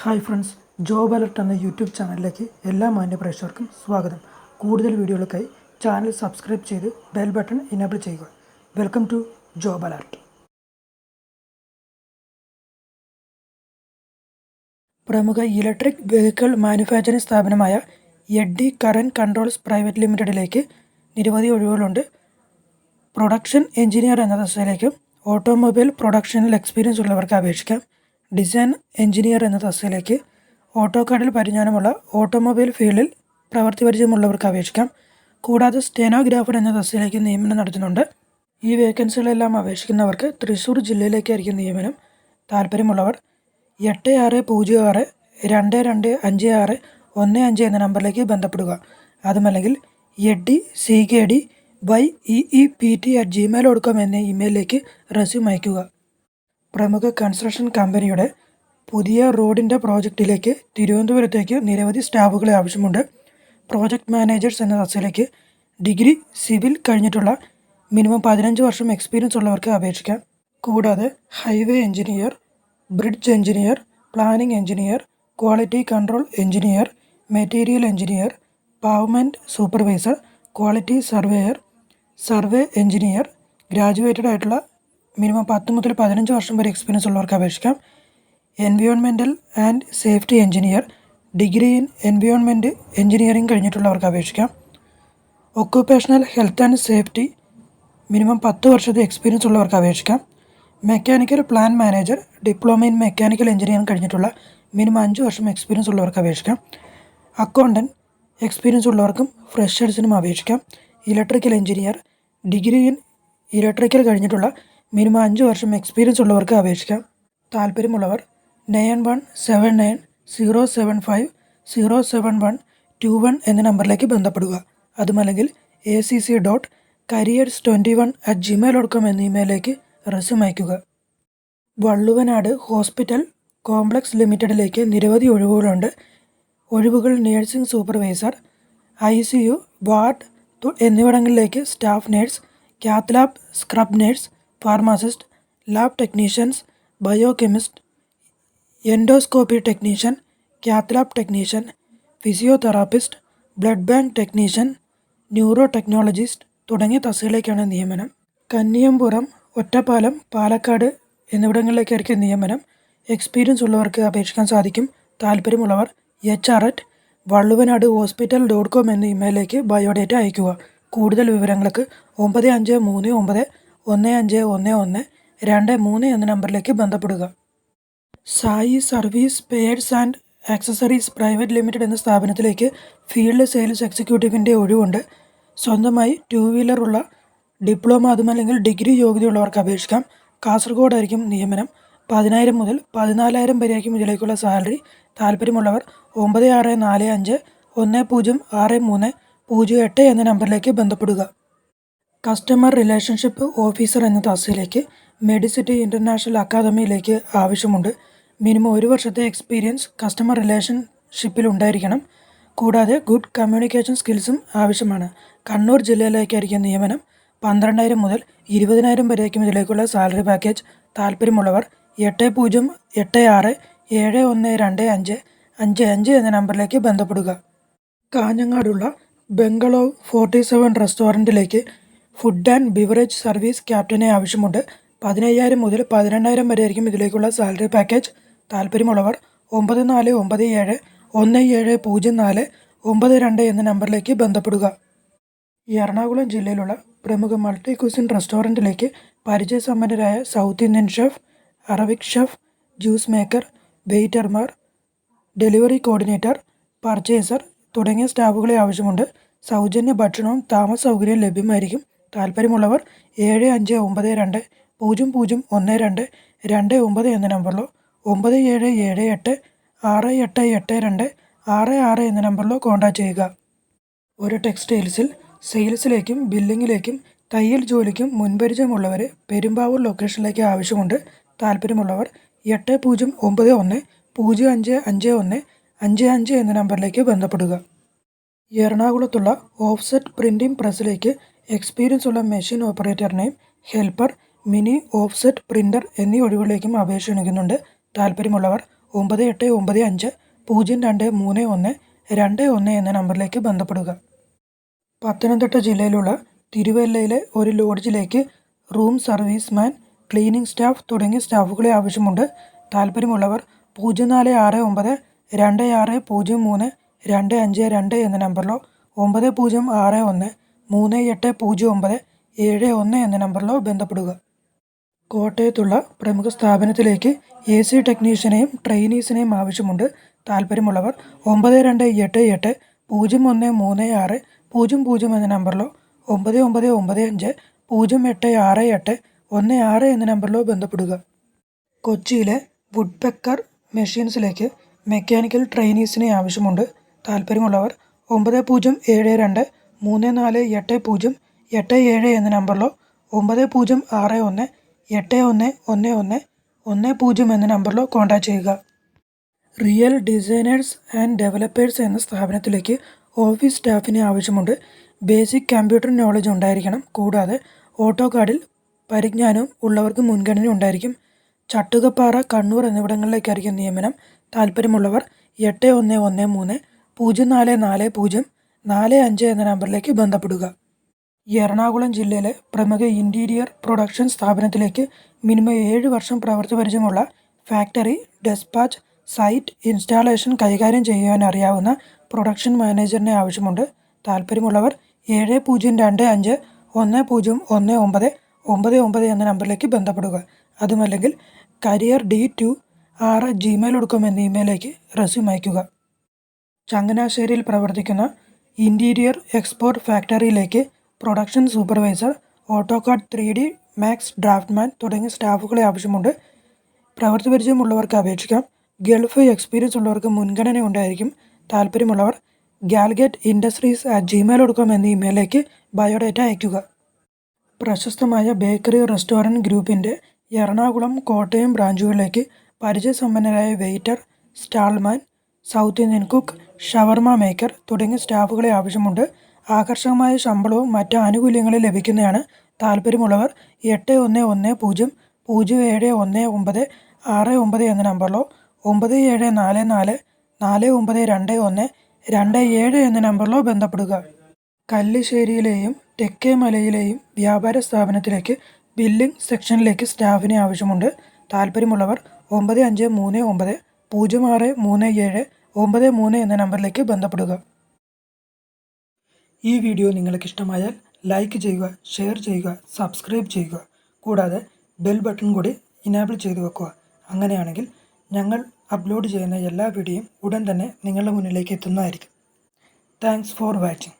Hi friends, job alert എന്ന YouTube ചാനലിലേക്ക് എല്ലാ മാന്യപ്രേക്ഷകർക്കും സ്വാഗതം. കൂടുതൽ വീഡിയോകൾക്കായി ചാനൽ സബ്സ്ക്രൈബ് ചെയ്ത് ബെൽ ബട്ടൺ ഇനേബിൾ ചെയ്യുക. Welcome to job alert. പ്രമുഖ ഇലക്ട്രിക് വെഹിക്കിൾ മാനുഫാക്ചറിംഗ് സ്ഥാപനമായ എഡ്ഡി കറന്റ് കൺട്രോൾസ് പ്രൈവറ്റ് ലിമിറ്റഡിലേക്ക് നിരവധി ഒഴിവുകളുണ്ട്. പ്രൊഡക്ഷൻ എഞ്ചിനീയർ എന്ന തസ്തികയിലേക്കും ഓട്ടോമൊബൈൽ പ്രൊഡക്ഷനിൽ എക്സ്പീരിയൻസ് ഉള്ളവർക്ക് അപേക്ഷിക്കാം. ഡിസൈൻ എഞ്ചിനീയർ എന്ന തസ്തികയിലേക്ക് ഓട്ടോകാഡിൽ പരിജ്ഞാനമുള്ള ഓട്ടോമൊബൈൽ ഫീൽഡിൽ പ്രവൃത്തി പരിചയമുള്ളവർക്ക് അപേക്ഷിക്കാം. കൂടാതെ സ്റ്റെനോഗ്രാഫർ എന്ന തസ്തികയിലേക്ക് നിയമനം നടത്തുന്നുണ്ട്. ഈ വേക്കൻസികളെല്ലാം അപേക്ഷിക്കുന്നവർക്ക് തൃശ്ശൂർ ജില്ലയിലേക്കായിരിക്കും നിയമനം. താല്പര്യമുള്ളവർ 8602225615 എന്ന നമ്പറിലേക്ക് ബന്ധപ്പെടുക. അതുമല്ലെങ്കിൽ eddckd@gmail.com എന്ന ഇമെയിലിലേക്ക് റെസ്യൂം അയയ്ക്കുക. പ്രമുഖ കൺസ്ട്രക്ഷൻ കമ്പനിയുടെ പുതിയ റോഡിൻ്റെ പ്രോജക്റ്റിലേക്ക് തിരുവനന്തപുരത്തേക്ക് നിരവധി സ്റ്റാഫുകളെ ആവശ്യമുണ്ട്. പ്രോജക്റ്റ് മാനേജേഴ്സ് എന്ന തസ്തികയിലേക്ക് ഡിഗ്രി സിവിൽ കഴിഞ്ഞിട്ടുള്ള മിനിമം 15 വർഷം എക്സ്പീരിയൻസ് ഉള്ളവർക്ക് അപേക്ഷിക്കാം. കൂടാതെ highway engineer, bridge engineer, planning engineer, quality control engineer, material engineer, pavement supervisor, quality surveyor, survey engineer, graduated ആയിട്ടുള്ള മിനിമം 10 മുതൽ 15 വർഷം വരെ എക്സ്പീരിയൻസ് ഉള്ളവർക്ക് അപേക്ഷിക്കാം. Environmental and safety engineer, degree in environment engineering കഴിഞ്ഞിട്ടുള്ളവർക്ക് അപേക്ഷിക്കാം. Occupational health and safety minimum 10 വർഷത്തെ experience ഉള്ളവർക്ക് അപേക്ഷിക്കാം. Mechanical plan manager, diploma in mechanical engineering കഴിഞ്ഞിട്ടുള്ള മിനിമം 5 വർഷം എക്സ്പീരിയൻസ് ഉള്ളവർക്ക് അപേക്ഷിക്കാം. അക്കൗണ്ടൻറ്റ് എക്സ്പീരിയൻസ് ഉള്ളവർക്കും ഫ്രഷേഴ്സിനും അപേക്ഷിക്കാം. Electrical engineer, degree in electrical കഴിഞ്ഞിട്ടുള്ള മിനിമം 5 വർഷം എക്സ്പീരിയൻസ് ഉള്ളവർക്ക് അപേക്ഷിക്കാം. താല്പര്യമുള്ളവർ 917907507121 എന്ന നമ്പറിലേക്ക് ബന്ധപ്പെടുക. അതുമല്ലെങ്കിൽ acc.careers21@gmail.com എന്ന ഇമെയിലിലേക്ക് റെസ്യൂം അയയ്ക്കുക. വള്ളുവനാട് ഹോസ്പിറ്റൽ കോംപ്ലക്സ് ലിമിറ്റഡിലേക്ക് നിരവധി ഒഴിവുകളുണ്ട്. ഒഴിവുകൾ നേഴ്സിംഗ് സൂപ്പർവൈസർ, ICU, വാർഡ് എന്നിവിടങ്ങളിലേക്ക് staff nurse, cath lab scrub nurse, pharmacist, lab technicians, biochemist, endoscopy technician, cath lab technician, physiotherapist, blood bank technician, neuro technologist തുടങ്ങിയ തസ്തികയിലേക്കാണ് നിയമനം. കന്നിയമ്പുറം, ഒറ്റപ്പാലം, പാലക്കാട് എന്നിവിടങ്ങളിലേക്കായിരിക്കും നിയമനം. എക്സ്പീരിയൻസ് ഉള്ളവർക്ക് അപേക്ഷിക്കാൻ സാധിക്കും. താല്പര്യമുള്ളവർ HR@valluvanadu.hospital.com എന്ന ഇമെയിലിലേക്ക് ബയോഡേറ്റ അയയ്ക്കുക. കൂടുതൽ വിവരങ്ങൾക്ക് 9539151123 എന്ന നമ്പറിലേക്ക് ബന്ധപ്പെടുക. Sai service spares and accessories private limited എന്ന സ്ഥാപനത്തിലേക്ക് ഫീൽഡ് സെയിൽസ് എക്സിക്യൂട്ടീവിൻ്റെ ഒഴിവുണ്ട്. സ്വന്തമായി 2 വീലർ ഉള്ള ഡിപ്ലോമ അതുമല്ലെങ്കിൽ ഡിഗ്രി യോഗ്യതയുള്ളവർക്ക് അപേക്ഷിക്കാം. കാസർഗോഡായിരിക്കും നിയമനം. 10,000 മുതൽ 14,000 വരെയായിരിക്കും ഇതിലേക്കുള്ള സാലറി. താല്പര്യമുള്ളവർ 9645106308 എന്ന നമ്പറിലേക്ക് ബന്ധപ്പെടുക. കസ്റ്റമർ റിലേഷൻഷിപ്പ് ഓഫീസർ എന്ന തസ്തികയിലേക്ക് മെഡിസിറ്റി ഇൻ്റർനാഷണൽ അക്കാദമിയിലേക്ക് ആവശ്യമുണ്ട്. മിനിമം 1 വർഷത്തെ എക്സ്പീരിയൻസ് കസ്റ്റമർ റിലേഷൻഷിപ്പിൽ ഉണ്ടായിരിക്കണം. കൂടാതെ ഗുഡ് കമ്മ്യൂണിക്കേഷൻ സ്കിൽസും ആവശ്യമാണ്. കണ്ണൂർ ജില്ലയിലേക്കായിരിക്കും നിയമനം. 12,000 മുതൽ 20,000 വരെയായിരിക്കും ഇതിലേക്കുള്ള സാലറി പാക്കേജ്. താല്പര്യമുള്ളവർ 8086712555 എന്ന നമ്പറിലേക്ക് ബന്ധപ്പെടുക. കാഞ്ഞങ്ങാടുള്ള ബംഗളോ 47 റെസ്റ്റോറൻറ്റിലേക്ക് ഫുഡ് ആൻഡ് ബിവറേജ് സർവീസ് ക്യാപ്റ്റനെ ആവശ്യമുണ്ട്. 15,000 മുതൽ 18,000 വരെയായിരിക്കും ഇതിലേക്കുള്ള സാലറി പാക്കേജ്. താല്പര്യമുള്ളവർ 9417170492 എന്ന നമ്പറിലേക്ക് ബന്ധപ്പെടുക. എറണാകുളം ജില്ലയിലുള്ള പ്രമുഖ മൾട്ടി ക്യൂസിൻ റെസ്റ്റോറൻറ്റിലേക്ക് പരിചയസമ്പന്നരായ south Indian chef, Arabic chef, juice maker, വെയിറ്റർമാർ, ഡെലിവറി കോർഡിനേറ്റർ, പർച്ചേസർ തുടങ്ങിയ സ്റ്റാഫുകളെ ആവശ്യമുണ്ട്. സൗജന്യ ഭക്ഷണവും താമസ സൗകര്യവും ലഭ്യമായിരിക്കും. താല്പര്യമുള്ളവർ 7500001229 എന്ന നമ്പറിലോ 9778688266 എന്ന നമ്പറിലോ കോൺടാക്റ്റ് ചെയ്യുക. ഒരു ടെക്സ്റ്റൈൽസിൽ സെയിൽസിലേക്കും ബില്ലിങ്ങിലേക്കും തയ്യൽ ജോലിക്കും മുൻപരിചയമുള്ളവരെ പെരുമ്പാവൂർ ലൊക്കേഷനിലേക്ക് ആവശ്യമുണ്ട്. താല്പര്യമുള്ളവർ 8091055155 എന്ന നമ്പറിലേക്ക് ബന്ധപ്പെടുക. എറണാകുളത്തുള്ള ഓഫ്സെറ്റ് പ്രിൻറ്റിംഗ് പ്രസ്സിലേക്ക് എക്സ്പീരിയൻസ് ഉള്ള മെഷീൻ ഓപ്പറേറ്ററിനെയും ഹെൽപ്പർ, മിനി ഓഫ്സെറ്റ് പ്രിൻ്റർ എന്നീ ഒഴിവുകളിലേക്കും അപേക്ഷ ക്ഷണിക്കുന്നുണ്ട്. താല്പര്യമുള്ളവർ 9895023121 എന്ന നമ്പറിലേക്ക് ബന്ധപ്പെടുക. പത്തനംതിട്ട ജില്ലയിലുള്ള തിരുവല്ലയിലെ ഒരു ലോഡ്ജിലേക്ക് റൂം സർവീസ്മാൻ, ക്ലീനിംഗ് സ്റ്റാഫ് തുടങ്ങിയ സ്റ്റാഫുകളെ ആവശ്യമുണ്ട്. താല്പര്യമുള്ളവർ 0469260322 എന്ന നമ്പറിലോ 9061380971 എന്ന നമ്പറിലോ ബന്ധപ്പെടുക. കോട്ടയത്തുള്ള പ്രമുഖ സ്ഥാപനത്തിലേക്ക് AC ടെക്നീഷ്യനെയും ട്രെയിനീസിനെയും ആവശ്യമുണ്ട്. താല്പര്യമുള്ളവർ 9281013600 എന്ന നമ്പറിലോ 9995086816 എന്ന നമ്പറിലോ ബന്ധപ്പെടുക. കൊച്ചിയിലെ വുഡ്പെക്കർ മെഷീൻസിലേക്ക് മെക്കാനിക്കൽ ട്രെയിനീസിനെ ആവശ്യമുണ്ട്. താല്പര്യമുള്ളവർ 9072348087 എന്ന നമ്പറിലോ 9061811110 എന്ന നമ്പറിലോ കോൺടാക്ട് ചെയ്യുക. റിയൽ ഡിസൈനേഴ്സ് ആൻഡ് ഡെവലപ്പേഴ്സ് എന്ന സ്ഥാപനത്തിലേക്ക് ഓഫീസ് സ്റ്റാഫിനെ ആവശ്യമുണ്ട്. ബേസിക് കമ്പ്യൂട്ടർ നോളജ് ഉണ്ടായിരിക്കണം. കൂടാതെ ഓട്ടോകാഡിൽ പരിജ്ഞാനവും ഉള്ളവർക്ക് മുൻഗണന ഉണ്ടായിരിക്കും. ചട്ടുകപ്പാറ, കണ്ണൂർ എന്നിവിടങ്ങളിലേക്കായിരിക്കും നിയമനം. താല്പര്യമുള്ളവർ 8113044045 എന്ന നമ്പറിലേക്ക് ബന്ധപ്പെടുക. എറണാകുളം ജില്ലയിലെ പ്രമുഖ ഇൻറ്റീരിയർ പ്രൊഡക്ഷൻ സ്ഥാപനത്തിലേക്ക് മിനിമം 7 വർഷം പ്രവൃത്തി പരിചയമുള്ള ഫാക്ടറി, ഡെസ്പാച്ച്, സൈറ്റ് ഇൻസ്റ്റാളേഷൻ കൈകാര്യം ചെയ്യുവാൻ അറിയാവുന്ന പ്രൊഡക്ഷൻ മാനേജറിനെ ആവശ്യമുണ്ട്. താല്പര്യമുള്ളവർ 7025510199 എന്ന നമ്പറിലേക്ക് ബന്ധപ്പെടുക. അതുമല്ലെങ്കിൽ careerd2r@gmail.com എന്ന ഇമെയിലേക്ക് റെസ്യൂം അയയ്ക്കുക. ചങ്ങനാശ്ശേരിയിൽ പ്രവർത്തിക്കുന്ന ഇൻറ്റീരിയർ എക്സ്പോർട്ട് ഫാക്ടറിയിലേക്ക് production supervisor, AutoCAD 3D Max draftman തുടങ്ങിയ സ്റ്റാഫുകളെ ആവശ്യമുണ്ട്. പ്രവൃത്തി പരിചയമുള്ളവർക്ക് അപേക്ഷിക്കാം. ഗൾഫ് എക്സ്പീരിയൻസ് ഉള്ളവർക്ക് മുൻഗണന ഉണ്ടായിരിക്കും. താല്പര്യമുള്ളവർ galgate.industries@gmail.com എന്ന ഇമെയിലേക്ക് ബയോഡേറ്റ അയയ്ക്കുക. പ്രശസ്തമായ ബേക്കറി റെസ്റ്റോറൻറ്റ് ഗ്രൂപ്പിൻ്റെ എറണാകുളം, കോട്ടയം ബ്രാഞ്ചുകളിലേക്ക് പരിചയസമ്പന്നരായ waiter, Stallman, south Indian cook, ഷവർമ മേക്കർ തുടങ്ങിയ സ്റ്റാഫുകളെ ആവശ്യമുണ്ട്. ആകർഷകമായ ശമ്പളവും മറ്റ് ആനുകൂല്യങ്ങളും ലഭിക്കുന്നതാണ്. താല്പര്യമുള്ളവർ 8110071969 എന്ന നമ്പറിലോ 9744492127 എന്ന നമ്പറിലോ ബന്ധപ്പെടുക. കല്ലിശ്ശേരിയിലെയും തെക്കേമലയിലെയും വ്യാപാര സ്ഥാപനത്തിലേക്ക് ബില്ലിംഗ് സെക്ഷനിലേക്ക് സ്റ്റാഫിനെ ആവശ്യമുണ്ട്. താല്പര്യമുള്ളവർ 9530603793 എന്ന നമ്പറിലേക്ക് ബന്ധപ്പെടുക. ഈ വീഡിയോ നിങ്ങൾക്ക് ഇഷ്ടമായാൽ ലൈക്ക് ചെയ്യുക, ഷെയർ ചെയ്യുക, സബ്സ്ക്രൈബ് ചെയ്യുക. കൂടാതെ ബെൽ ബട്ടൺ കൂടി ഇനേബിൾ ചെയ്തു വെക്കുക. അങ്ങനെയാണെങ്കിൽ ഞങ്ങൾ അപ്ലോഡ് ചെയ്യുന്ന എല്ലാ വീഡിയോയും ഉടൻ തന്നെ നിങ്ങളുടെ മുന്നിലേക്ക് എത്തുന്നതായിരിക്കും. Thanks for watching.